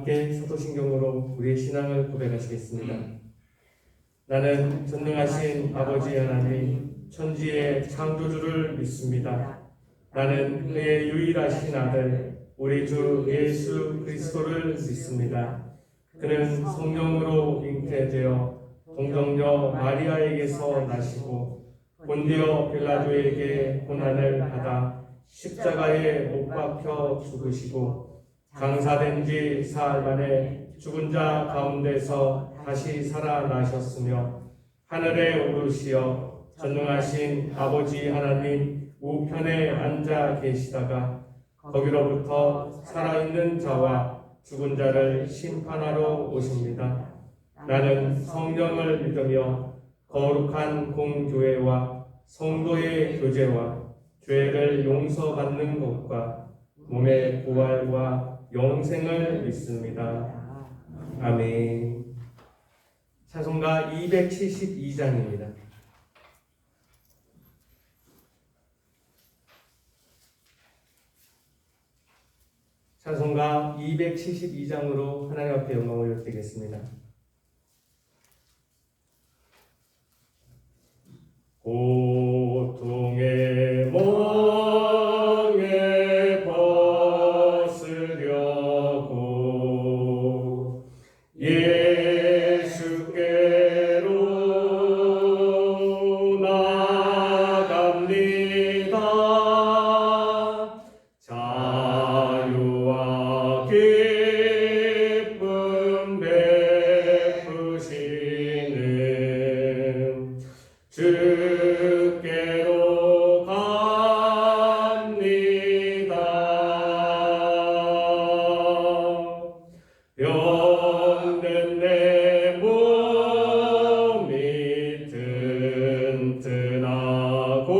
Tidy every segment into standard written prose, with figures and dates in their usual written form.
함께 사도신경으로 우리의 신앙을 고백하시겠습니다. 나는 전능하신 아버지 하나님, 천지의 창조주를 믿습니다. 나는 그의 유일하신 아들, 우리 주 예수 그리스도를 믿습니다. 그는 성령으로 잉태되어 동정녀 마리아에게서 나시고 본디오 빌라도에게 고난을 받아 십자가에 못 박혀 죽으시고 장사된 지 사흘 만에 죽은 자 가운데서 다시 살아나셨으며 하늘에 오르시어 전능하신 아버지 하나님 우편에 앉아 계시다가 거기로부터 살아있는 자와 죽은 자를 심판하러 오십니다. 나는 성령을 믿으며 거룩한 공교회와 성도의 교제와 죄를 용서받는 것과 몸의 부활과 영생을 믿습니다. 아멘. 찬송가 272장입니다. 찬송가 272장으로 하나님 앞에 영광을 드리겠습니다. 고통의 멍에 벗으려고 예수께로 나갑니다. 자유와 기쁨 베푸시는 주께로 갑니다. 병든 내 몸이 튼튼하고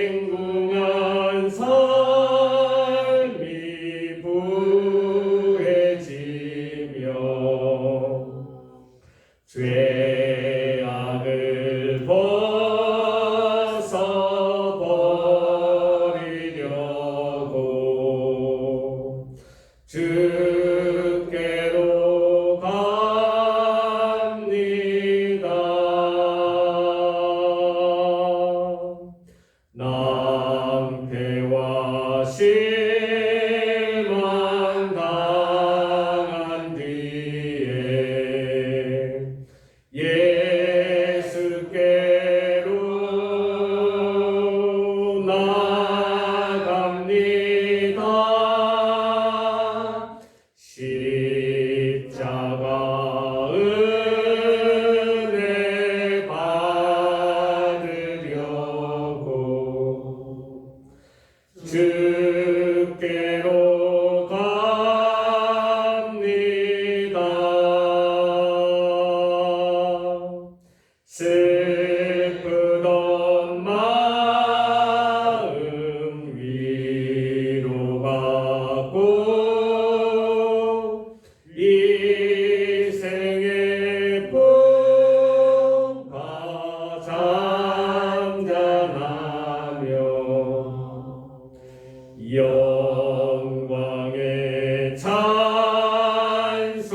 빈궁한 삶이 부해지며 죄악을 벗어버리려고 주께로 갑니다. 낭패와 실망 당한 뒤에 예수께로 나갑니다. 십자가 은혜 받으려고 주께로 갑니다. 슬프던 마음 위로받고 이 생의 풍파 잠잠하며 영광의 찬송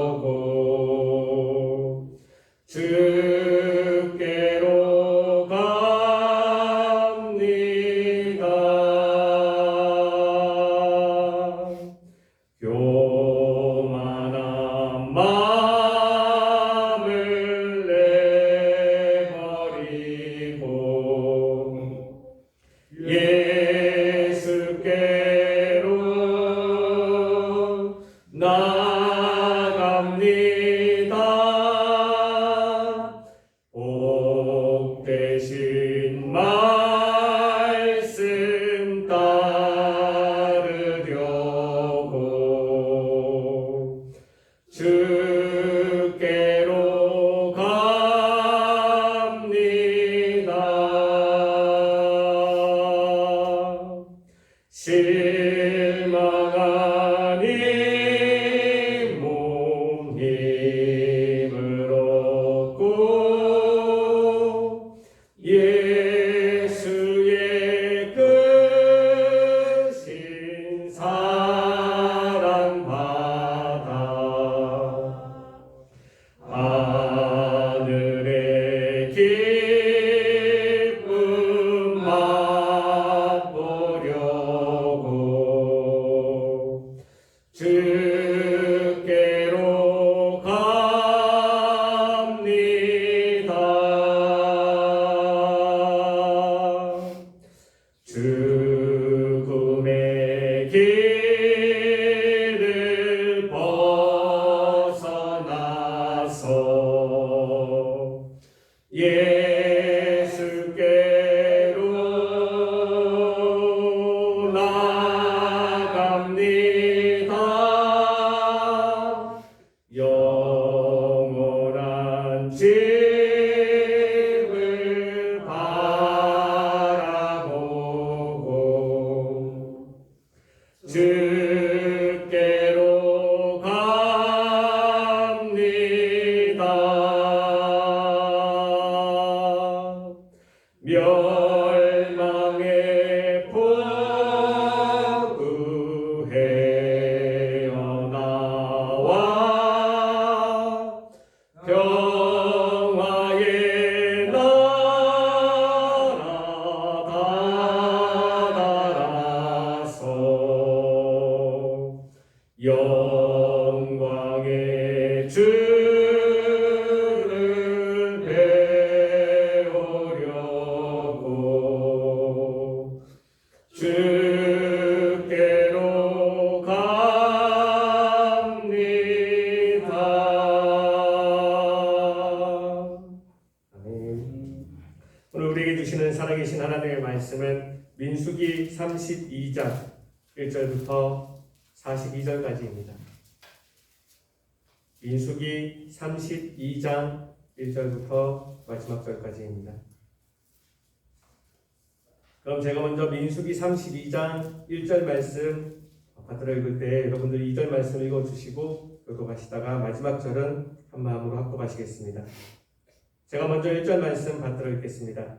부르려고 주께로 갑니다. 교만한 마음을 내버리고 예수께로 나갑니다. 복되신 말씀 따르려고 주께로 갑니다. 실망한 이 몸 힘을 얻고 예수의 그 주를 배우려고 주께로 갑니다. 아멘. 오늘 우리에게 주시는 살아계신 하나님의 말씀은 민수기 32장 1절부터 42절까지입니다. 민수기 32장 1절부터 마지막 절까지입니다. 그럼 제가 먼저 민수기 32장 1절 말씀 받들어 읽을 때 여러분들이 2절 말씀 읽어주시고 교독하시다가 마지막 절은 한 마음으로 합독하시겠습니다. 제가 먼저 1절 말씀 받들어 읽겠습니다.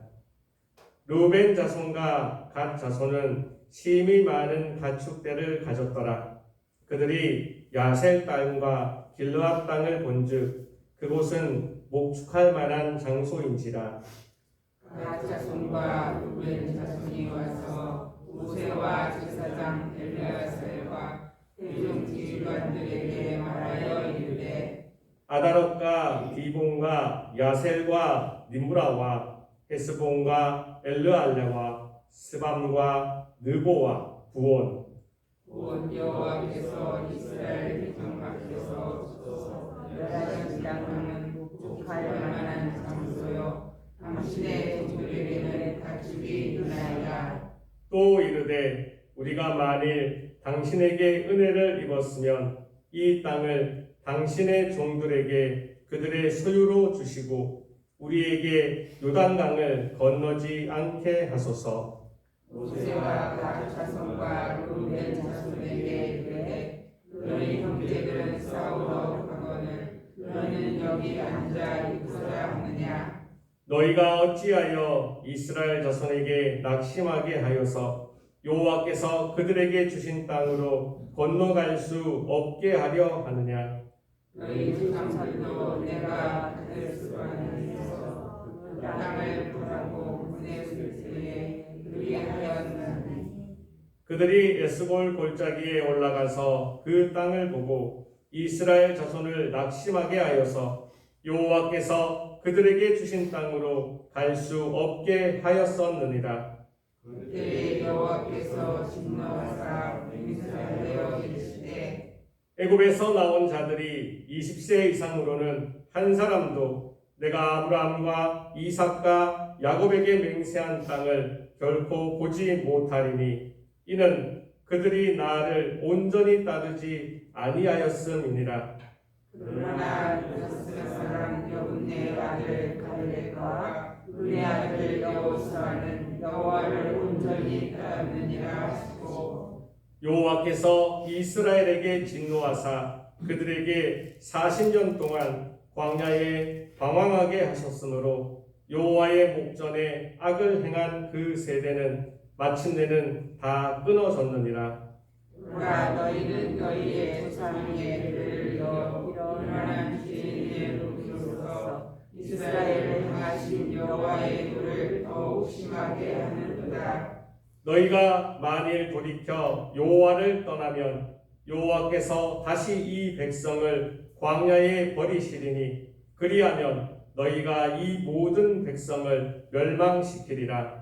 르우벤 자손과 갓 자손은 심히 많은 가축대를 가졌더라. 그들이 야셀 땅과 길르앗 땅을 본즉 그곳은 목축할 만한 장소인지라. 갓 자손과 르우벤 자손이 와서 모세와 제사장 엘르야살과 대중 지휘관들에게 말하여 이르되 아다롯과 디본과 야셀과 님무라와 헤스본과 엘르알레와 스밤과 느보와 부온 온 여호와께서 이스라엘 백성 앞에서 멸하신 땅은 목축할 만한 장소요 당신의 종들에게는 가축이 있나이다. 또 이르되 우리가 만일 당신에게 은혜를 입었으면 이 땅을 당신의 종들에게 그들의 소유로 주시고 우리에게 요단강을 건너지 않게 하소서. 모세와 갓 자손과 르우벤 자손에게 이르되 너희 형제들은 싸우러 가거늘 너희는 여기 앉아 있고자 하느냐. 너희가 어찌하여 이스라엘 자손에게 낙심하게 하여서 여호와께서 그들에게 주신 땅으로 건너갈 수 없게 하려 하느냐. 너희 조상들도 내가 받을 수만을 위해서 그 땅을 보라고 보냈을 때에 그리하였나니. 그들이 에스골 골짜기에 올라가서 그 땅을 보고 이스라엘 자손을 낙심하게 하여서 여호와께서 그들에게 주신 땅으로 갈 수 없게 하였었느니라. 그때 여호와께서 진노하사 맹세하여 이르시되 애굽에서 나온 자들이 20세 이상으로는 한 사람도 내가 아브라함과 이삭과 야곱에게 맹세한 땅을 결코 보지 못하리니 이는 그들이 나를 온전히 따르지 아니하였음이니라. 그러나 다섯 사람 여분의 아들 갈렙과 그의 아들 여호수아는 여호와를 온전히 따르느니라 하시고 여호와께서 이스라엘에게 진노하사 그들에게 40년 동안 광야에 방황하게 하셨으므로 여호와의 목전에 악을 행한 그 세대는 마침내는 다 끊어졌느니라. 그러나 너희는 너희의 조상의 예를 이어 일어난 죄인의 노릇으로서 이스라엘을 향하신 여호와의 도를 더욱 심하게 하는도다. 너희가 만일 돌이켜 여호와를 떠나면 여호와께서 다시 이 백성을 광야에 버리시리니 그리하면 너희가 이 모든 백성을 멸망시키리라.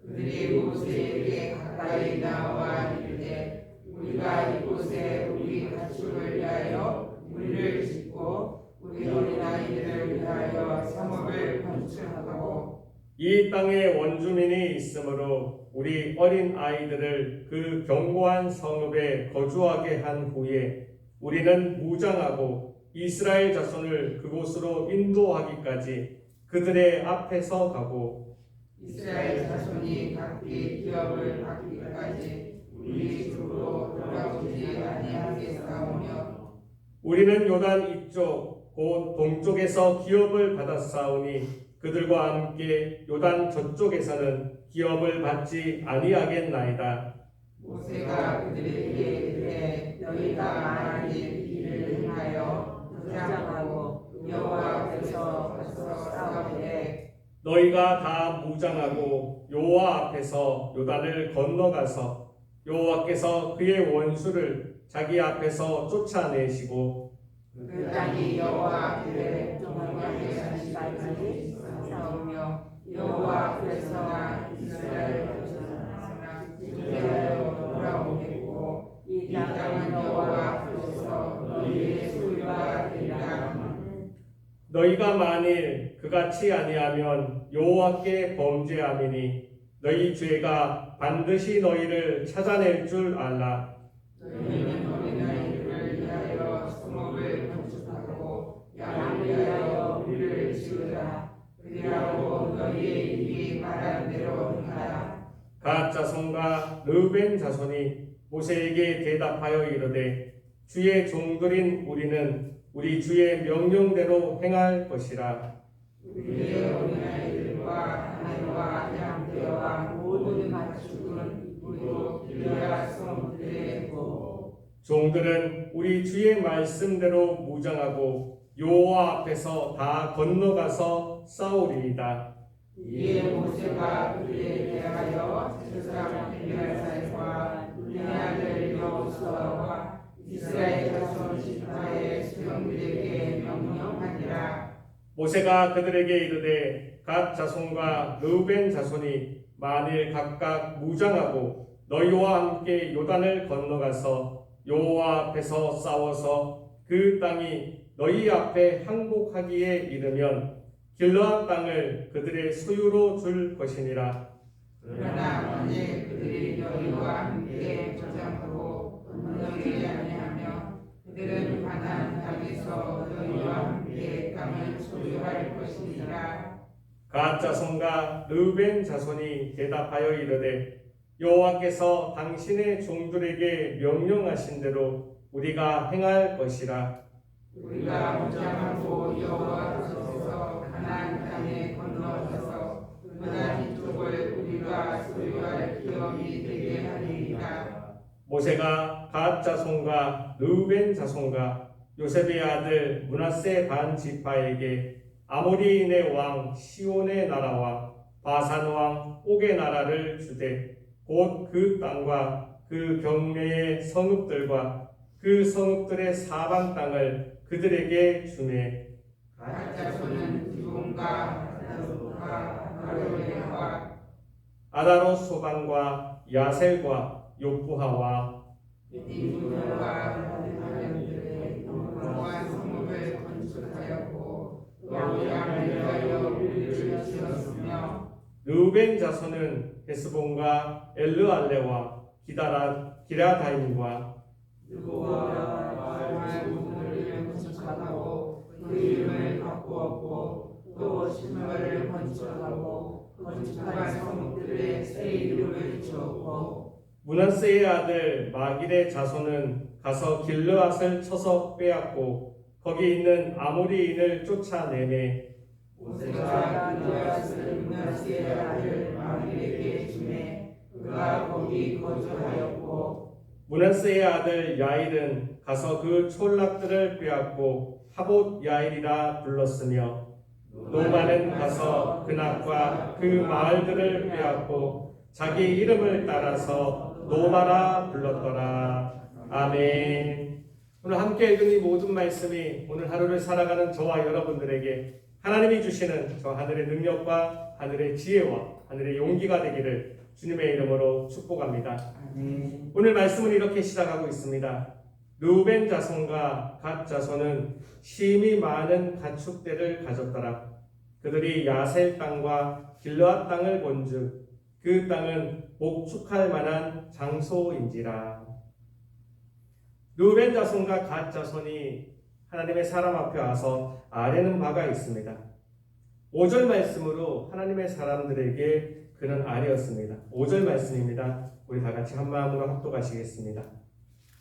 그들이 모세에게 가까이 나와 이르되 우리가 이곳에 우리 가축을 위하여 무리를 짓고 우리 어린아이들을 위하여 성읍을 건축하고 이 땅에 원주민이 있으므로 우리 어린 아이들을 그 견고한 성읍에 거주하게 한 후에 우리는 무장하고 이스라엘 자손을 그곳으로 인도하기까지 그들의 앞에서 가고 이스라엘 자손이 각기 기업을 받기까지 우리 집으로 돌아오지 아니하게 싸우며 우리는 요단 이쪽 곧 동쪽에서 기업을 받았사오니 그들과 함께 요단 저쪽에서는 기업을 받지 아니하겠나이다. 모세가 그들에게 이르되 너희가 만일 이를 행하여 무장하고 여호와 앞에서 가서 싸우되 너희가 다 무장하고 여호와 앞에서 요단을 건너가서 여호와께서 그의 원수를 자기 앞에서 쫓아내시고 그 땅이 너희 여호와 앞에 정령의 안식일까지 싸우며 여호와 앞에서나 이스라엘 앞에서나 주께하여 돌아오겠고 이 땅은 여호와 앞에서 너희의 소유가 되리라. 너희가 만일 그같이 아니하면 여호와께 범죄함이니 너희 죄가 반드시 너희를 찾아낼 줄 알라. 너희는 어린아이들을 위하여 성읍을 건축하고 양을 위하여 우리를 지으라. 그리하고 너희의 입이 말한 대로 행하라. 갓 자손과 르벤 자손이 모세에게 대답하여 이르되 주의 종들인 우리는 우리 주의 명령대로 행할 것이라. 우리의 어린아이들과 아내와 양떼와 모든 가축은 우리도 길르야 성들의 고. 종들은 우리 주의 말씀대로 무장하고 여호와 앞에서 다 건너가서 싸우리이다. 이에 모세가 그들에 대하여 세상 엘리야살과 눈의 아들 여호수아와 이스라엘 자손 지파의 수령들에게 명령하니라. 모세가 그들에게 이르되 갓 자손과 르벤 자손이 만일 각각 무장하고 너희와 함께 요단을 건너가서 여호와 앞에서 싸워서 그 땅이 너희 앞에 항복하기에 이르면 길르앗 땅을 그들의 소유로 줄 것이니라. 그러나 만일 그들이 너희와 함께 저장하고 건너지 아니하면 그들은 가나안 땅에서 너희와 함께 땅을 소유할 것이니라. 갓 자손과 르벤 자손이 대답하여 이르되 여호와께서 당신의 종들에게 명령하신 대로 우리가 행할 것이라. 우리가 무장하고 여호와 앞에서 가나안 땅에 건너가서 그다음 쪽을 우리가 소유할 기업이 되게 하리이다. 모세가 갓 자손과 르벤 자손과 요셉의 아들 므낫세 반 지파에게 아모리인의 왕 시온의 나라와 바산 왕 옥의 나라를 주되 곧 그 땅과 그 경내의 성읍들과 그 성읍들의 사방 땅을 그들에게 주매 갓 자손은 디본과 다롯과 아로엘과 아다롯 소반과 야셀과 요프하와 디본과 하나님들의 영광과 성읍을 건축하였고 또 양을 위하여 우리를 지었으며 르벤 자손은 헤스본과 엘르알레와 기라다임과 누구와 말문을 건축하고 그 이름을 바꾸었고 또 신발을 건축하고 건축한 성읍들의 새 이름을 지었고 므낫세의 아들 마길의 자손은 가서 길르앗을 쳐서 빼앗고 거기 있는 아모리인을 쫓아내매 모세가 길르앗을 므낫세의 아들 마길에게 주매 그가 거기 거주하였고 므낫세의 아들 야일은 가서 그 촌락들을 빼앗고 하봇 야일이라 불렀으며 노바는 가서 그낙과 그 마을들을 빼앗고 자기 이름을 따라서 노바라 불렀더라. 아멘. 오늘 함께 읽은 이 모든 말씀이 오늘 하루를 살아가는 저와 여러분들에게 하나님이 주시는 저 하늘의 능력과 하늘의 지혜와 하늘의 용기가 되기를 주님의 이름으로 축복합니다. 오늘 말씀은 이렇게 시작하고 있습니다. 르벤 자손과 갓 자손은 심히 많은 가축대를 가졌더라. 그들이 야셀 땅과 길르앗 땅을 본즉 그 땅은 목축할 만한 장소인지라. 르벤 자손과 갓 자손이 하나님의 사람 앞에 와서 아뢰는 바가 있습니다. 5절 말씀으로 하나님의 사람들에게 그는 아뢰었습니다. 5절 말씀입니다. 우리 다 같이 한 마음으로 합독하시겠습니다.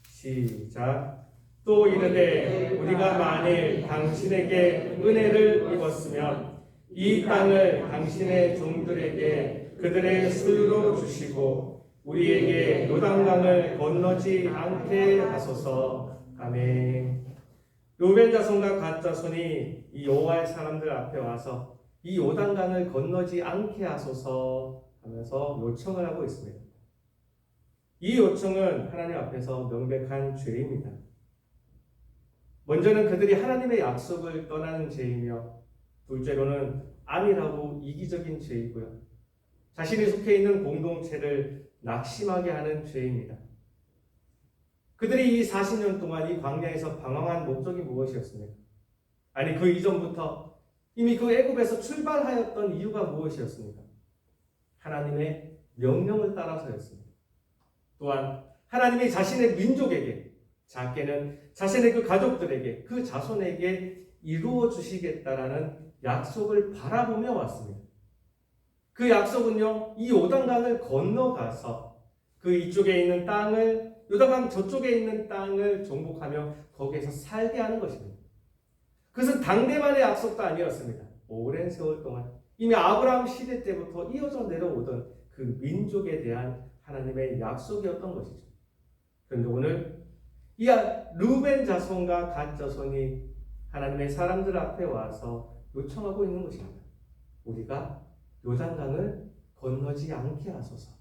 시작. 또 이르되 우리가 만일 당신에게 은혜를 입었으면 이 땅을 당신의 종들에게 그들의 소유로 주시고 우리에게 요단강을 건너지 않게 하소서. 아멘. 르벤 자손과 갓 자손이 이 여호와의 사람들 앞에 와서 이 요단강을 건너지 않게 하소서 하면서 요청을 하고 있습니다. 이 요청은 하나님 앞에서 명백한 죄입니다. 먼저는 그들이 하나님의 약속을 떠나는 죄이며 둘째로는 안일하고 이기적인 죄이고요. 자신이 속해 있는 공동체를 낙심하게 하는 죄입니다. 그들이 이 40년 동안 이 광야에서 방황한 목적이 무엇이었습니까? 아니 그 이전부터 이미 그 애굽에서 출발하였던 이유가 무엇이었습니까? 하나님의 명령을 따라서였습니다. 또한 하나님이 자신의 민족에게, 작게는 자신의 그 가족들에게, 그 자손에게 이루어 주시겠다라는 약속을 바라보며 왔습니다. 그 약속은요, 이 요단강을 건너가서 그 이쪽에 있는 땅을, 요단강 저쪽에 있는 땅을 정복하며 거기에서 살게 하는 것입니다. 그것은 당대만의 약속도 아니었습니다. 오랜 세월 동안 이미 아브라함 시대 때부터 이어져 내려오던 그 민족에 대한 하나님의 약속이었던 것이죠. 그런데 오늘 이 르우벤 자손과 갓 자손이 하나님의 사람들 앞에 와서 요청하고 있는 것입니다. 우리가 요단강을 건너지 않게 하소서.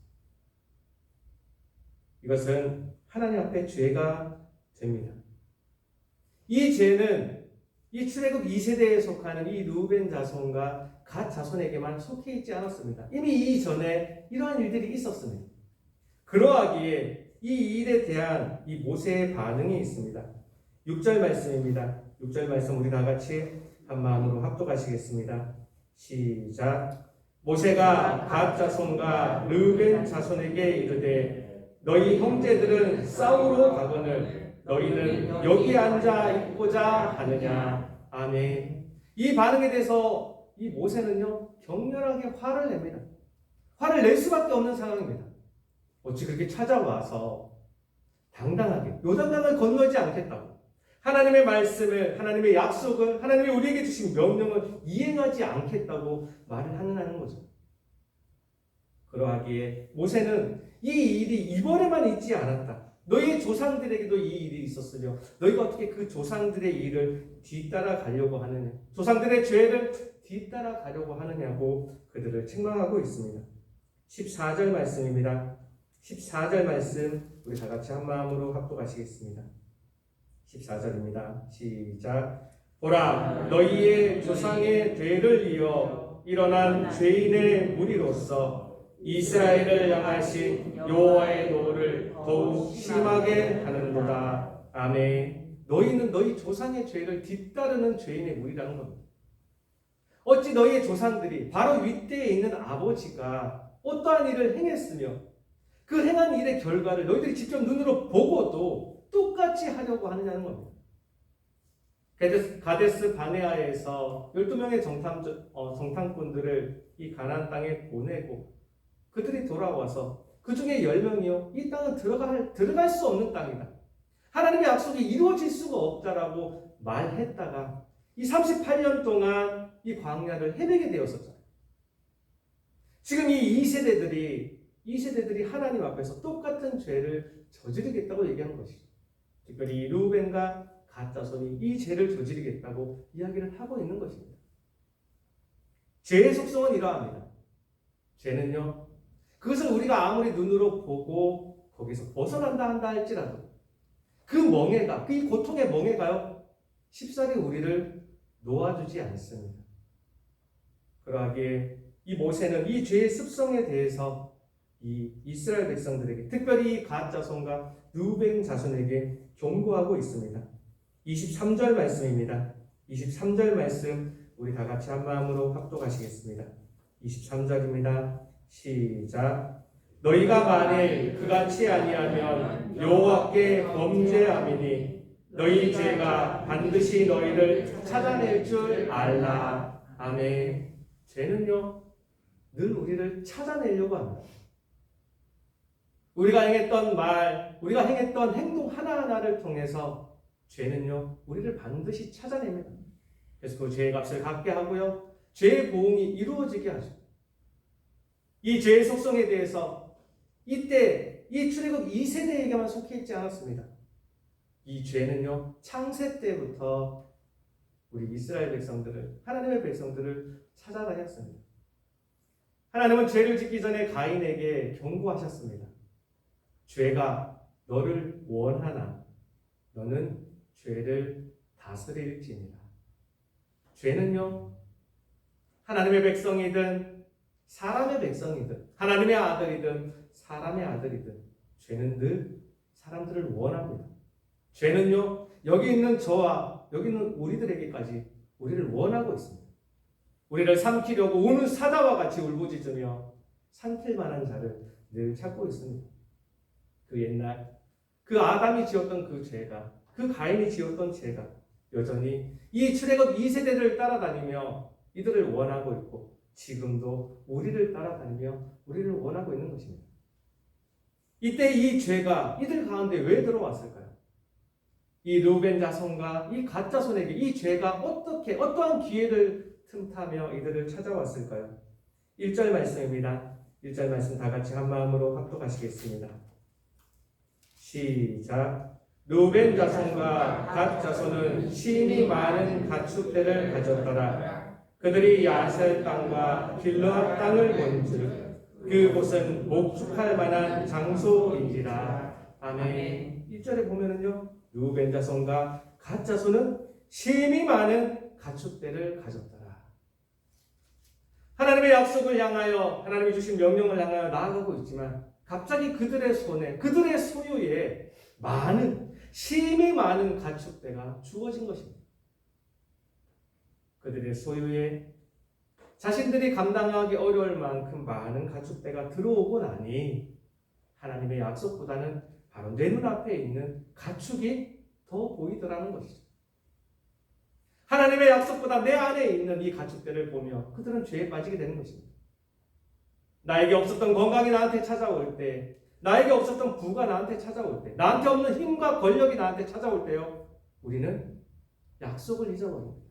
이것은 하나님 앞에 죄가 됩니다. 이 죄는 이 출애굽 2세대에 속하는 이 르우벤 자손과 갓 자손에게만 속해 있지 않았습니다. 이미 이전에 이러한 일들이 있었습니다. 그러하기에 이 일에 대한 이 모세의 반응이 있습니다. 6절 말씀입니다. 6절 말씀 우리 다 같이 한 마음으로 합독하시겠습니다. 시작. 모세가 갓 자손과 르우벤 자손에게 이르되 너희 형제들은 싸우러 가거늘 너희는 여기 앉아 있고자 하느냐. 아멘. 이 반응에 대해서 이 모세는요 격렬하게 화를 냅니다. 화를 낼 수밖에 없는 상황입니다. 어찌 그렇게 찾아와서 당당하게 요단강을 건너지 않겠다고, 하나님의 말씀을, 하나님의 약속을, 하나님이 우리에게 주신 명령을 이행하지 않겠다고 말을 하느냐는 거죠. 그러하기에 모세는 이 일이 이번에만 있지 않았다. 너희의 조상들에게도 이 일이 있었으며 너희가 어떻게 그 조상들의 일을 뒤따라 가려고 하느냐, 조상들의 죄를 뒤따라 가려고 하느냐고 그들을 책망하고 있습니다. 14절 말씀입니다. 14절 말씀 우리 다 같이 한 마음으로 합독하시겠습니다. 14절입니다. 시작. 보라, 너희의 조상의 죄를 이어 일어난 죄인의 무리로서 이스라엘을 향하신 여호와의 노를 더욱 심하게 하는도다. 아멘. 너희는 너희 조상의 죄를 뒤따르는 죄인의 무리라는 겁니다. 어찌 너희의 조상들이 바로 윗대에 있는 아버지가 어떠한 일을 행했으며 그 행한 일의 결과를 너희들이 직접 눈으로 보고도 똑같이 하려고 하느냐는 겁니다. 가데스 바네아에서 12명의 정탐꾼들을 이 가나안 땅에 보내고 그들이 돌아와서 그 중에 10명이요 이 땅은 들어갈 수 없는 땅이다, 하나님의 약속이 이루어질 수가 없다라고 말했다가 이 38년 동안 이 광야를 헤매게 되었었잖아요. 지금 이 2세대들이 하나님 앞에서 똑같은 죄를 저지르겠다고 얘기하는 것이죠. 특별히 르우벤과 갓 자손이 이 죄를 저지르겠다고 이야기를 하고 있는 것입니다. 죄의 속성은 이러합니다. 죄는요, 그것을 우리가 아무리 눈으로 보고 거기서 벗어난다 한다 할지라도 그 멍에가, 그 고통의 멍에가요 쉽사리 우리를 놓아주지 않습니다. 그러하기에 이 모세는 이 죄의 습성에 대해서 이 이스라엘 백성들에게, 특별히 갓 자손과 르우벤 자손에게 경고하고 있습니다. 23절 말씀입니다. 23절 말씀 우리 다 같이 한 마음으로 합독하시겠습니다. 23절입니다. 시작. 너희가 만일 그같이 아니하면 여호와께 범죄함이니 너희 죄가 반드시 너희를 찾아낼 줄 알라. 아멘. 죄는요 늘 우리를 찾아내려고 합니다. 우리가 행했던 말, 우리가 행했던 행동 하나하나를 통해서 죄는요 우리를 반드시 찾아냅니다. 그래서 그 죄의 값을 갚게 하고요, 죄의 보응이 이루어지게 하죠. 이 죄의 속성에 대해서 이때 이 출애굽 2세대에게만 속해 있지 않았습니다. 이 죄는요 창세 때부터 우리 이스라엘 백성들을, 하나님의 백성들을 찾아다녔습니다. 하나님은 죄를 짓기 전에 가인에게 경고하셨습니다. 죄가 너를 원하나 너는 죄를 다스릴지니라. 죄는요, 하나님의 백성이든 사람의 백성이든 하나님의 아들이든 사람의 아들이든 죄는 늘 사람들을 원합니다. 죄는요, 여기 있는 저와 여기 있는 우리들에게까지 우리를 원하고 있습니다. 우리를 삼키려고 우는 사자와 같이 울부짖으며 삼킬 만한 자를 늘 찾고 있습니다. 그 옛날 그 아담이 지었던 그 죄가, 그 가인이 지었던 죄가 여전히 이 출애굽 2세대를 따라다니며 이들을 원하고 있고 지금도 우리를 따라다니며 우리를 원하고 있는 것입니다. 이때 이 죄가 이들 가운데 왜 들어왔을까요? 이 르우벤 자손과 이 갓 자손에게 이 죄가 어떠한 기회를 틈타며 이들을 찾아왔을까요? 1절 말씀입니다. 1절 말씀 다 같이 한 마음으로 합독하시겠습니다. 시작. 르우벤 자손과 갓 자손은 심히 많은 가축대를 가졌더라. 그들이 야셀 땅과 길르앗 땅을 본즉 그곳은 목축할 만한 장소인지라. 아멘. 1절에 보면은요, 르우벤 자손과 갓 자손은 심히 많은 가축대를 가졌더라. 하나님의 약속을 향하여, 하나님이 주신 명령을 향하여 나아가고 있지만 갑자기 그들의 손에, 그들의 소유에 심히 많은 가축대가 주어진 것입니다. 그들의 소유에 자신들이 감당하기 어려울 만큼 많은 가축대가 들어오고 나니 하나님의 약속보다는 바로 내 눈앞에 있는 가축이 더 보이더라는 것이죠. 하나님의 약속보다 내 안에 있는 이 가축대를 보며 그들은 죄에 빠지게 되는 것입니다. 나에게 없었던 건강이 나한테 찾아올 때, 나에게 없었던 부가 나한테 찾아올 때, 나한테 없는 힘과 권력이 나한테 찾아올 때요, 우리는 약속을 잊어버립니다.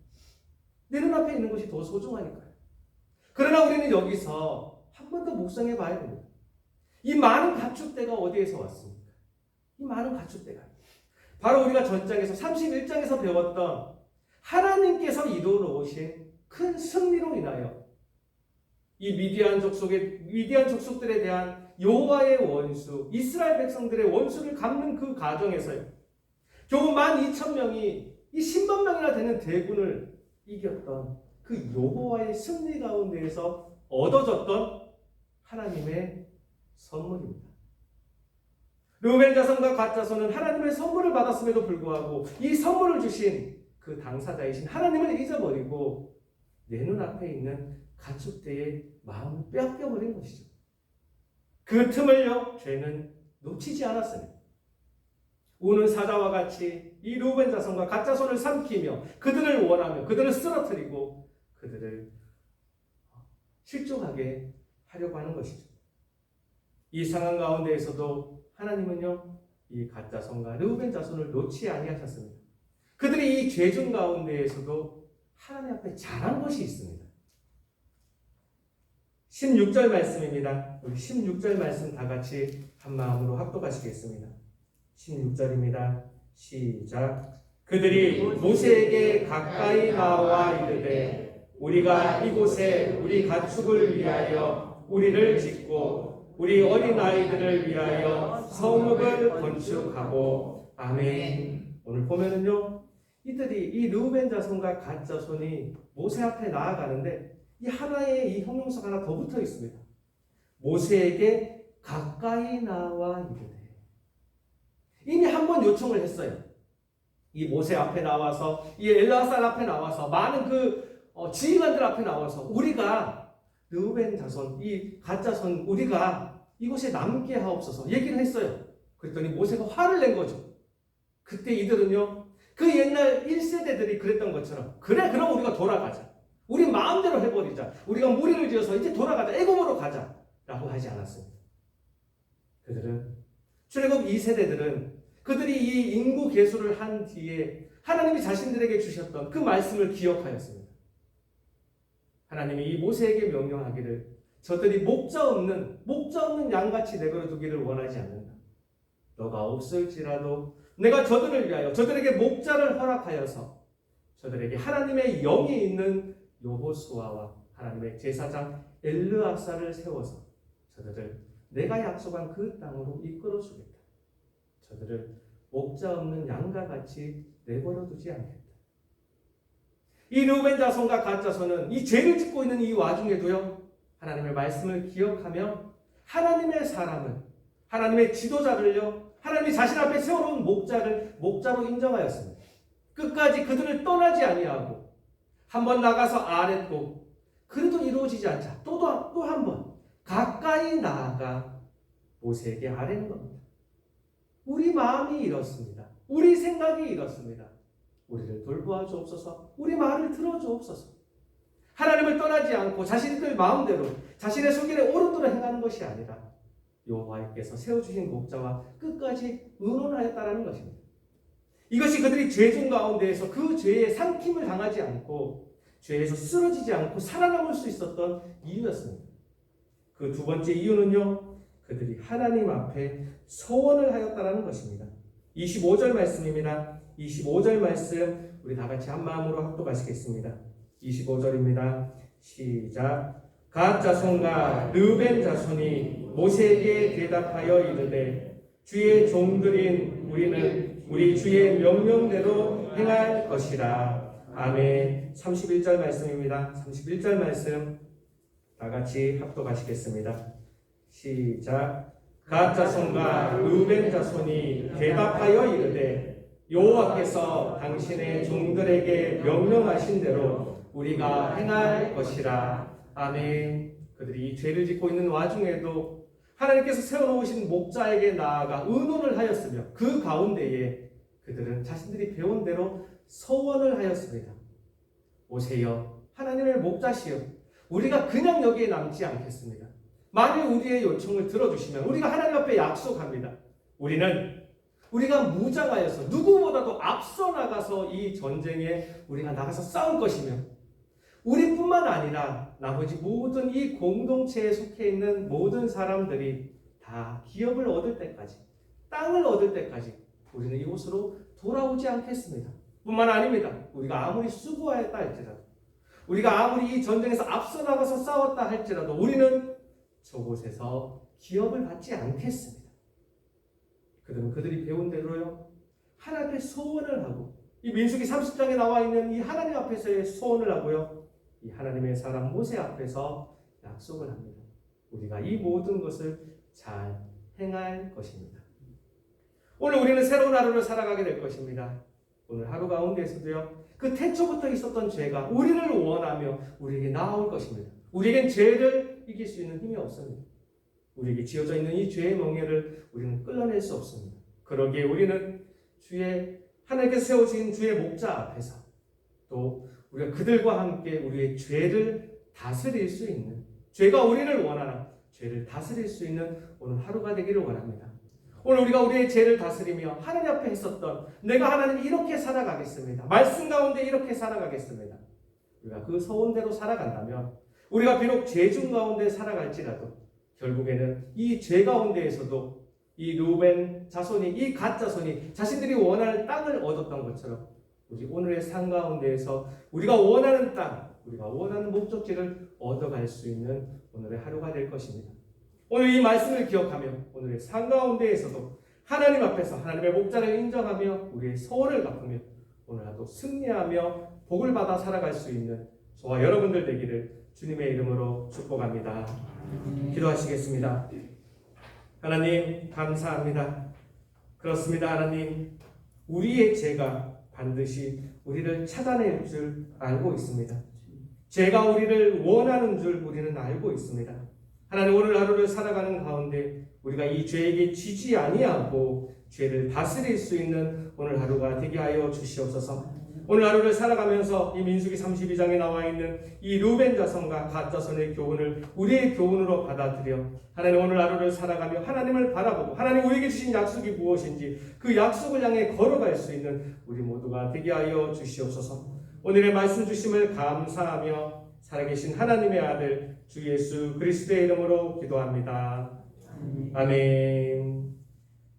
내 눈앞에 있는 것이 더 소중하니까요. 그러나 우리는 여기서 한 번 더 묵상해 봐야 됩니다. 이 많은 가축대가 어디에서 왔습니까? 이 많은 가축대가 바로 우리가 전장에서 31장에서 배웠던 하나님께서 이루어 오신 큰 승리로 인하여 이 미디안 족속들에 대한 여호와의 원수, 이스라엘 백성들의 원수를 갚는 그 과정에서요, 겨우 12,000명이 이 10만 명이나 되는 대군을 이겼던 그 여호와의 승리 가운데에서 얻어졌던 하나님의 선물입니다. 르우벤 자손과 갓 자손은 하나님의 선물을 받았음에도 불구하고 이 선물을 주신 그 당사자이신 하나님을 잊어버리고 내 눈앞에 있는 가축대의 마음을 빼앗겨버린 것이죠. 그 틈을요, 죄는 놓치지 않았습니다. 우는 사자와 같이 이 르우벤 자손과 갓 자손을 삼키며 그들을 원하며 그들을 쓰러뜨리고 그들을 실종하게 하려고 하는 것이죠. 이 상황 가운데에서도 하나님은요, 이 갓 자손과 르우벤 자손을 놓지 아니하셨습니다. 그들이 이 죄중 가운데에서도 하나님 앞에 잘한 것이 있습니다. 16절 말씀입니다. 우리 16절 말씀 다 같이 한 마음으로 합독하시겠습니다. 16절입니다. 시작. 그들이 모세에게 가까이 나와 이르되 우리가 이곳에 우리 가축을 위하여 우리를 짓고 우리 어린아이들을 위하여 성읍을 건축하고. 아멘. 오늘 보면은요, 이 르우벤 자손과 갓 자손이 모세 앞에 나아가는데 이 하나의 이 형용사가 하나 더 붙어 있습니다. 모세에게 가까이 나와 이르되. 이미 한 번 요청을 했어요. 이 모세 앞에 나와서, 이 엘르아살 앞에 나와서, 많은 지휘관들 앞에 나와서 우리가 르우벤 자손, 이 갓 자손 우리가 이곳에 남게 하옵소서 얘기를 했어요. 그랬더니 모세가 화를 낸 거죠. 그때 이들은요, 그 옛날 1세대들이 그랬던 것처럼, 그래 그럼 우리가 돌아가자. 우리 마음대로 해버리자. 우리가 무리를 지어서 이제 돌아가자. 애굽으로 가자. 라고 하지 않았습니다. 그들은, 출애굽 2세대들은 그들이 이 인구 계수를 한 뒤에 하나님이 자신들에게 주셨던 그 말씀을 기억하였습니다. 하나님이 이 모세에게 명령하기를 저들이 목자 없는 양같이 내버려 두기를 원하지 않는다. 너가 없을지라도 내가 저들을 위하여 저들에게 목자를 허락하여서 저들에게 하나님의 영이 있는 여호수아와 하나님의 제사장 엘르아사를 세워서 저들을 내가 약속한 그 땅으로 이끌어 주겠다. 저들을 목자 없는 양과 같이 내버려 두지 않겠다. 이 르우벤 자손과 갓 자손은 이 죄를 짓고 있는 이 와중에도요, 하나님의 말씀을 기억하며 하나님의 사람을, 하나님의 지도자를요, 하나님이 자신 앞에 세워놓은 목자로 인정하였습니다. 끝까지 그들을 떠나지 아니하고 한번 나가서 아랬고 그래도 이루어지지 않자 또 한 번 가까이 나아가 모세에게 아뢰는 겁니다. 우리 마음이 이렇습니다. 우리 생각이 이렇습니다. 우리를 돌보아 주옵소서. 우리 말을 들어 주옵소서. 하나님을 떠나지 않고 자신들 마음대로 자신의 손길에 옳은 대로 행하는 것이 아니라 여호와께서 세워주신 목자와 끝까지 의논하였다라는 것입니다. 이것이 그들이 죄중 가운데에서 그 죄에 삼킴을 당하지 않고 죄에서 쓰러지지 않고 살아남을 수 있었던 이유였습니다. 그 두 번째 이유는요, 그들이 하나님 앞에 소원을 하였다라는 것입니다. 25절 말씀입니다. 25절 말씀 우리 다 같이 한 마음으로 합독하시겠습니다. 25절입니다. 시작. 갓 자손과 르벤 자손이 모세에게 대답하여 이르되 주의 종들인 우리는 우리 주의 명령대로 행할 것이라. 아멘. 31절 말씀입니다. 31절 말씀 다 같이 합독하시겠습니다. 시작. 갓 자손과 르벤 자손이 대답하여 이르되 여호와께서 당신의 종들에게 명령하신 대로 우리가 행할 것이라. 아멘. 그들이 이 죄를 짓고 있는 와중에도 하나님께서 세워놓으신 목자에게 나아가 의논을 하였으며 그 가운데에 그들은 자신들이 배운 대로 서원을 하였습니다. 오세요. 하나님의 목자시여. 우리가 그냥 여기에 남지 않겠습니다. 만일 우리의 요청을 들어주시면 우리가 하나님 앞에 약속합니다. 우리가 무장하여서 누구보다도 앞서 나가서 이 전쟁에 우리가 나가서 싸울 것이며 우리뿐만 아니라 나머지 모든 이 공동체에 속해 있는 모든 사람들이 다 기업을 얻을 때까지, 땅을 얻을 때까지 우리는 이곳으로 돌아오지 않겠습니다. 뿐만 아닙니다. 우리가 아무리 수고하였다 할지라도, 우리가 아무리 이 전쟁에서 앞서 나가서 싸웠다 할지라도 우리는 저곳에서 기업을 받지 않겠습니다. 그들이 배운 대로요, 하나님 앞에 소원을 하고, 이 민수기 30장에 나와 있는 이 하나님 앞에서의 소원을 하고요, 이 하나님의 사람 모세 앞에서 약속을 합니다. 우리가 이 모든 것을 잘 행할 것입니다. 오늘 우리는 새로운 하루를 살아가게 될 것입니다. 오늘 하루 가운데서도요, 그 태초부터 있었던 죄가 우리를 원하며 우리에게 나아올 것입니다. 우리에겐 죄를 이길 수 있는 힘이 없습니다. 우리에게 지어져 있는 이 죄의 멍에를 우리는 끌어낼 수 없습니다. 그러기에 우리는 하나님께서 세우신 주의 목자 앞에서 또 우리가 그들과 함께 우리의 죄를 다스릴 수 있는, 죄가 우리를 원하나 죄를 다스릴 수 있는 오늘 하루가 되기를 원합니다. 오늘 우리가 우리의 죄를 다스리며 하나님 앞에 했었던 내가 하나님 이렇게 살아가겠습니다. 말씀 가운데 이렇게 살아가겠습니다. 우리가 그 소원대로 살아간다면 우리가 비록 죄중 가운데 살아갈지라도 결국에는 이 죄 가운데에서도 이 르우벤 자손이, 이 갓 자손이 자신들이 원하는 땅을 얻었던 것처럼 우리 오늘의 삶 가운데에서 우리가 원하는 땅, 우리가 원하는 목적지를 얻어갈 수 있는 오늘의 하루가 될 것입니다. 오늘 이 말씀을 기억하며 오늘의 삶 가운데에서도 하나님 앞에서 하나님의 목자를 인정하며 우리의 소원을 갚으며 오늘 하루 승리하며 복을 받아 살아갈 수 있는 저와 여러분들 되기를 주님의 이름으로 축복합니다. 기도하시겠습니다. 하나님 감사합니다. 그렇습니다. 하나님, 우리의 죄가 반드시 우리를 찾아낼 줄 알고 있습니다. 죄가 우리를 원하는 줄 우리는 알고 있습니다. 하나님, 오늘 하루를 살아가는 가운데 우리가 이 죄에게 지지 아니하고 죄를 다스릴 수 있는 오늘 하루가 되게 하여 주시옵소서. 오늘 하루를 살아가면서 이 민수기 32장에 나와 있는 이 르우벤 자손과 갓 자손의 교훈을 우리의 교훈으로 받아들여 하나님, 오늘 하루를 살아가며 하나님을 바라보고 하나님 우리에게 주신 약속이 무엇인지 그 약속을 향해 걸어갈 수 있는 우리 모두가 되게 하여 주시옵소서. 오늘의 말씀 주심을 감사하며 살아계신 하나님의 아들 주 예수 그리스도의 이름으로 기도합니다. 아멘.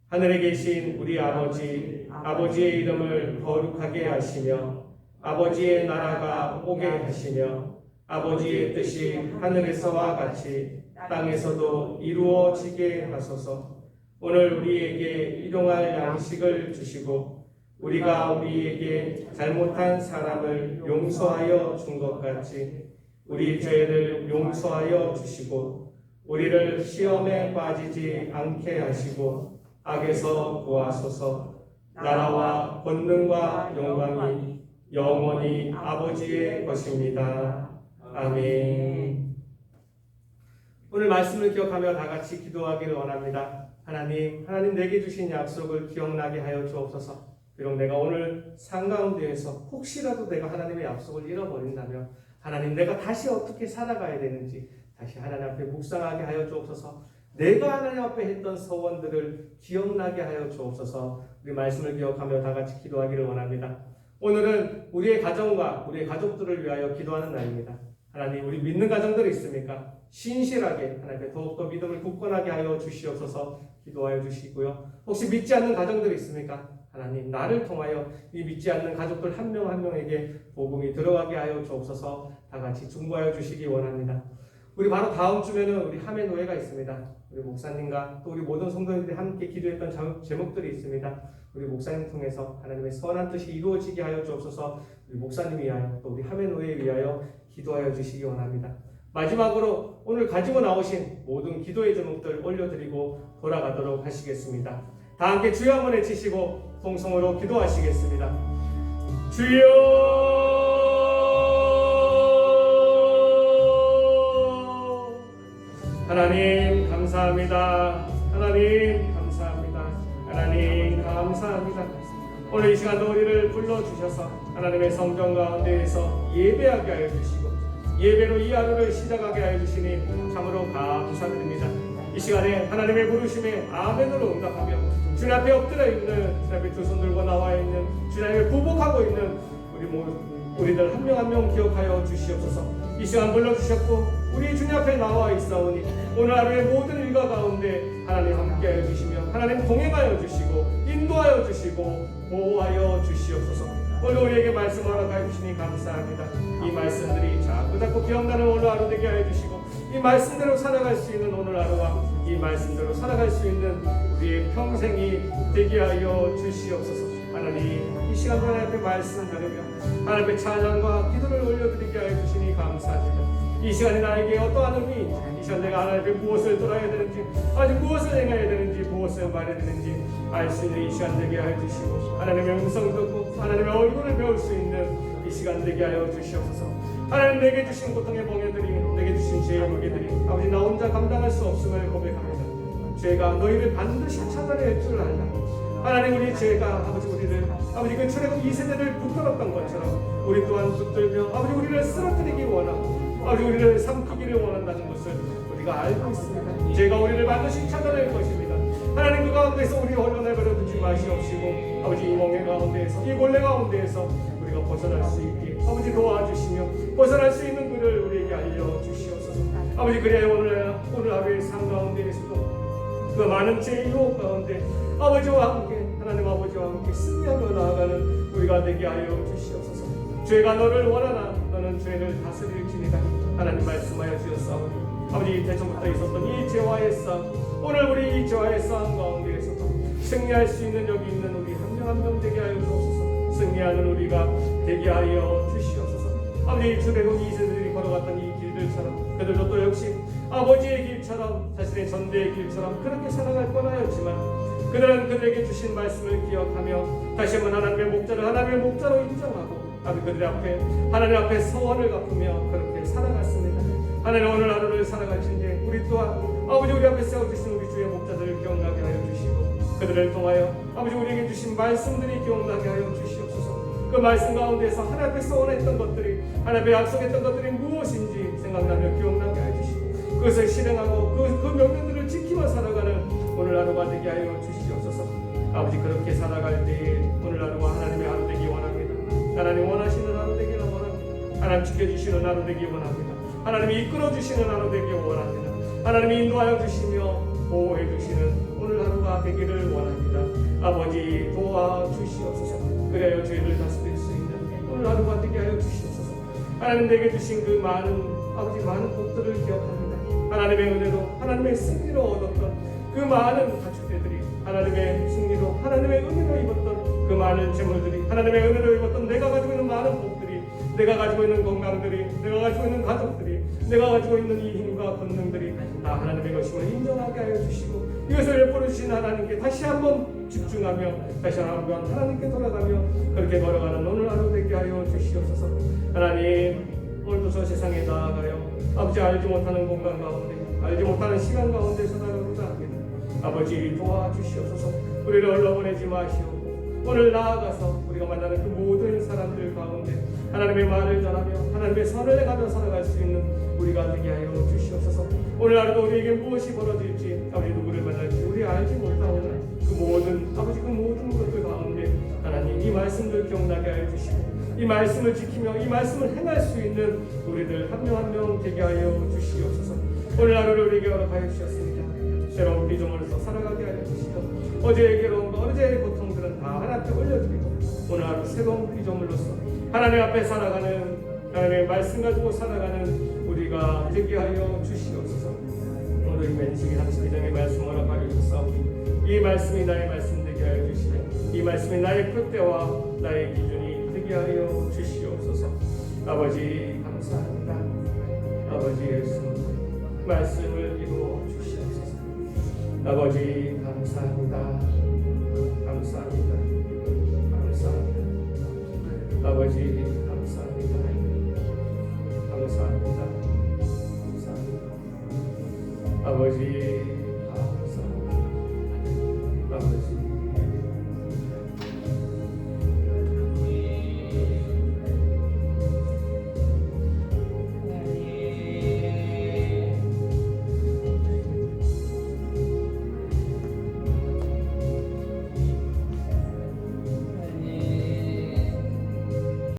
하늘에 계신 우리 아버지의 이름을 거룩하게 하시며 아버지의 나라가 오게 하시며 아버지의 뜻이 하늘에서와 같이 땅에서도 이루어지게 하소서. 오늘 우리에게 일용할 양식을 주시고 우리가 우리에게 잘못한 사람을 용서하여 준 것 같이 우리 죄를 용서하여 주시고 우리를 시험에 빠지지 않게 하시고 악에서 구하소서. 나라와 권능과 영광이 영원히 아버지의 것입니다. 아멘. 오늘 말씀을 기억하며 다 같이 기도하기를 원합니다. 하나님 내게 주신 약속을 기억나게 하여 주옵소서. 비록 내가 오늘 삶 가운데에서 혹시라도 내가 하나님의 약속을 잃어버린다면 하나님 내가 다시 어떻게 살아가야 되는지 다시 하나님 앞에 묵상하게 하여 주옵소서. 내가 하나님 앞에 했던 서원들을 기억나게 하여 주옵소서. 우리 말씀을 기억하며 다 같이 기도하기를 원합니다. 오늘은 우리의 가정과 우리의 가족들을 위하여 기도하는 날입니다. 하나님 우리 믿는 가정들이 있습니까? 신실하게 하나님께 더욱더 믿음을 굳건하게 하여 주시옵소서. 기도하여 주시고요. 혹시 믿지 않는 가정들이 있습니까? 하나님 나를 통하여 이 믿지 않는 가족들 한 명 한 명에게 복음이 들어가게 하여 주옵소서. 다 같이 중보하여 주시기 원합니다. 우리 바로 다음 주면은 우리 하매 노예가 있습니다. 우리 목사님과 또 우리 모든 성도님들이 함께 기도했던 제목들이 있습니다. 우리 목사님 통해서 하나님의 선한 뜻이 이루어지게 하여 주옵소서. 우리 목사님 위하여 또 우리 하매 노예 위하여 기도하여 주시기 원합니다. 마지막으로 오늘 가지고 나오신 모든 기도의 제목들 올려드리고 돌아가도록 하시겠습니다. 다 함께 주여 한번 외치시고 통성으로 기도하시겠습니다. 주여 하나님 감사합니다. 하나님 감사합니다. 하나님 감사합니다. 오늘 이 시간도 우리를 불러주셔서 하나님의 성전 가운데에서 예배하게 하여 주시고 예배로 이 하루를 시작하게 하여 주시니 참으로 감사드립니다. 이 시간에 하나님의 부르심에 아멘으로 응답하며 주님 앞에 엎드려 있는 주님 앞에 두 손 들고 나와 있는 주님 앞에 부복하고 있는 우리들 한 명 한 명 기억하여 주시옵소서. 이 시간 불러주셨고 우리 주님 앞에 나와 있사오니 오늘 하루의 모든 일과 가운데 하나님 함께하여 주시며 하나님 동행하여 주시고 인도하여 주시고 보호하여 주시옵소서. 오늘 우리에게 말씀 허락하여 주시니 감사합니다. 이 말씀들이 자꾸 기억나는 오늘 하루 되게 하여 주시고 이 말씀대로 살아갈 수 있는 오늘 하루와 이 말씀대로 살아갈 수 있는 우리의 평생이 되게 하여 주시옵소서. 하나님 이 시간 하나님 앞에 말씀 나누며 하나님 앞에 찬양과 기도를 올려드리게 하여 주시니 감사합니다. 이 시간에 나에게 어떠한 의미 이 시간 내가 하나님 앞에 무엇을 돌아야 되는지 아직 무엇을 행해야 되는지 무엇을 말해야 되는지 알 수 있는 이 시간 되게 하여 주시고 하나님의 음성 듣고 하나님의 얼굴을 배울 수 있는 이 시간 되게 하여 주시옵소서. 하나님 내게 주신 고통의 봉해들이 내게 주신 죄의 무게들이 아버지 나 혼자 감당할 수 없음을 고백합니다. 죄가 너희를 반드시 찾아낼 줄 알라. 하나님 우리 죄가 아버지 우리를 아버지 그 출애굽 2세대를 붙들었던 것처럼 우리 또한 붙들며 아버지 우리를 쓰러뜨리기 원하고 아버지 우리를 삼키기를 원한다는 것을 우리가 알고 있습니다. 죄가 우리를 반드시 찾아낼 것입니다. 하나님 그 가운데서 우리 홀로 내버려 두지 마시옵시고 아버지 이 멍에 가운데에서 이 골래 가운데에서 우리가 벗어날 수 있게 아버지 도와주시며 벗어날 수 있는 길을 우리에게 알려주시옵소서. 아버지 그래야 오늘 하루의 삶 가운데에서도 그 많은 죄의 유혹 가운데 아버지와 함께 하나님 아버지와 함께 승리하며 나아가는 우리가 되게 하여 주시옵소서. 죄가 너를 원하나 너는 죄를 다스릴지니라. 하나님 말씀하여 주셨사오니 아버지 대전부터 있었던 이 죄와의 싸움 오늘 우리 이 죄와의 싸움 가운데에서도 승리할 수 있는 여기 있는 우리 한 명 한 명 되게 하여 주옵소서. 승리하는 우리가 되게 하여 주시옵소서. 아버지 출애굽 2세들이 걸어갔던 이 길들처럼 그들도 또 역시 아버지의 길처럼 자신의 전대의 길처럼 그렇게 살아갈 뻔하였지만 그들은 그들에게 주신 말씀을 기억하며 다시 한번 하나님의 목자로 인정하고 아버지 그들 앞에 하나님 앞에 서원을 갚으며 그렇게 살아갔습니다. 하나님 오늘 하루를 살아가신데 우리 또한 아버지 우리 앞에 세워주신 우리 주의 목자들을 기억나게 하여 주시고 그들을 통하여 아버지 우리에게 주신 말씀들이 기억나게 하여 주시옵소서. 그 말씀 가운데서 하나님 앞에 서원했던 것들이 하나님 앞에 약속했던 것들이 무엇인지 생각나며 기억나게 하여 주시고 그것을 실행하고 그 명령들을 지키며 살아가는 오늘 하루가 되게 하여 주시옵소서. 아버지 그렇게 살아갈 때에 오늘 하루가 하나님의 하루 되기 원합니다. 하나님 원하시는 하루 되기를 원합니다. 하나님 지켜주시는 하루 되기 원합니다. 하나님이 이끌어주시는 하루 되기 원합니다. 하나님이 인도하여 주시며 보호해 주시는 오늘 하루가 되기를 원합니다. 아버지 도와주시옵소서. 그래야 죄를 다스릴 수 있는 오늘 하루가 되게 하여 주시옵소서. 하나님 내게 주신 그 아버지 많은 복들을 기억합니다. 하나님의 은혜로 하나님의 승리로 얻었던 그 많은 가축대들이 하나님의 승리로 하나님의 은혜로 입었던 그 그 많은 재물들이 하나님의 은혜를 입었던 내가 가지고 있는 많은 복들이, 내가 가지고 있는 건강들이, 내가 가지고 있는 가족들이, 내가 가지고 있는 이 힘과 권능들이 다 하나님의 것임을 인정하게 하여 주시고, 이것을 베풀어 주신 하나님께 다시 한번 집중하며 다시 한번 하나님께 돌아가며 그렇게 걸어가는 오늘 하루 되게 하여 주시옵소서. 하나님, 오늘도 저 세상에 나아가요 아버지 알지 못하는 공간 가운데, 알지 못하는 시간 가운데서 나아가고자 합니다. 아버지 도와주시옵소서. 우리를 흘러보내지 마시옵고 오늘 나아가서 우리가 만나는 그 모든 사람들 가운데 하나님의 말을 전하며 하나님의 선을 행하며 살아갈 수 있는 우리가 되게 하여 주시옵소서. 오늘 하루도 우리에게 무엇이 벌어질지, 아버지 누구를 만날지 우리 알지 못하오나 그 모든 아버지 그 모든 것들 가운데 하나님 이 말씀들 기억나게 하여 주시고 이 말씀을 지키며 이 말씀을 행할 수 있는 우리들 한 명 한 명 되게 하여 주시옵소서. 오늘 하루를 우리에게 허락하여 주셨습니다. 새로운 비전으로서 살아가게 하여 주시고 어제의 괴로움과 어제의 고통들은 다 하나님께 올려드리고 오늘 하루 새로운 비전으로서 하나님 앞에 살아가는, 하나님의 말씀 가지고 살아가는 우리가 되게 하여 주시옵소서. 오늘 이 맨식이 32장의 말씀 허락하여 주사오니 이 말씀이 나의 말씀 되게 하여 주시며 이 말씀이 나의 표대와 나의 기준이 되게 하여 주시옵소서. 아버지 감사합니다. 아버지 예수 말씀을 이루어 주시옵소서. 아버지 감사합니다. 감사합니다. 감사합니다. 아버지 감사합니다. 감사합니다. 감사합니다. 아버지